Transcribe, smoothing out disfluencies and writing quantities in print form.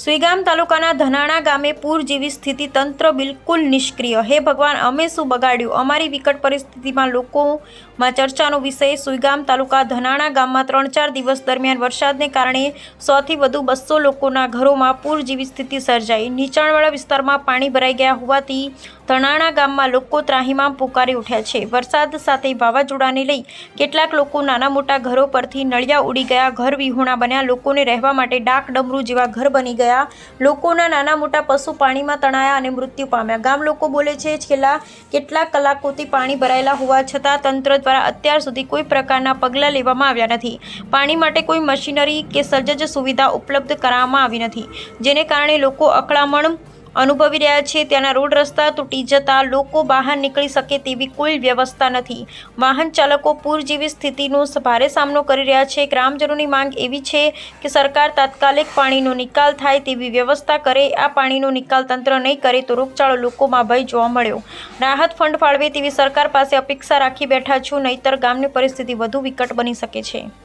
સુઈગામ તાલુકાના ધનાણા ગામે પૂર જેવી સ્થિતિ, તંત્ર બિલકુલ નિષ્ક્રિય। હે ભગવાન, અમે શું બગાડ્યું? અમારી વિકટ પરિસ્થિતિમાં લોકોમાં ચર્ચાનો વિષય। સુઈગામ તાલુકા ધનાણા ગામમાં 3-4 દિવસ દરમિયાન વરસાદને કારણે 100 થી વધુ 200 લોકોના ઘરોમાં પૂર જેવી સ્થિતિ સર્જાઈ। નીચાણવાળા વિસ્તારમાં પાણી ભરાઈ ગયા હોવાથી ધનાણા ગામમાં લોકો ત્રાહિમામ પુકારી ઉઠ્યા છે। વરસાદ સાથે વાવાઝોડાને લઈ કેટલાક લોકો નાના મોટા ઘરો પરથી નળિયા ઉડી ગયા, ઘર વિહોણા બન્યા। લોકોને રહેવા માટે ડાક ડમરૂ જેવા ઘર બની ગયા। લોકોના નાના મોટા પશુ પાણીમાં તણાયા અને મૃત્યુ પામ્યા। ગામ લોકો બોલે છે, છેલ્લા કેટલાક કલાકોથી પાણી ભરાયેલા હોવા છતાં તંત્ર દ્વારા અત્યાર સુધી કોઈ પ્રકારના પગલાં લેવામાં આવ્યા નથી। પાણી માટે કોઈ મશીનરી કે સજ્જ સુવિધા ઉપલબ્ધ કરાવવામાં આવી નથી, જેને કારણે લોકો અકળામણ અનુભવી રહ્યા છે। ત્યાંના રોડ રસ્તા તૂટી જતા લોકો બહાર નીકળી શકે તેવી કોઈ વ્યવસ્થા નથી। વાહન ચાલકો પૂર જેવી સ્થિતિનો ભારે સામનો કરી રહ્યા છે। ગ્રામજનોની માંગ એવી છે કે સરકાર તાત્કાલિક પાણીનો નિકાલ થાય તેવી વ્યવસ્થા કરે। આ પાણીનો નિકાલ તંત્ર નહીં કરે તો રોગચાળો, લોકોમાં ભય જોવા મળ્યો। રાહત ફંડ ફાળવે તેવી સરકાર પાસે અપેક્ષા રાખી બેઠા છું, નહીંતર ગામની પરિસ્થિતિ વધુ વિકટ બની શકે છે।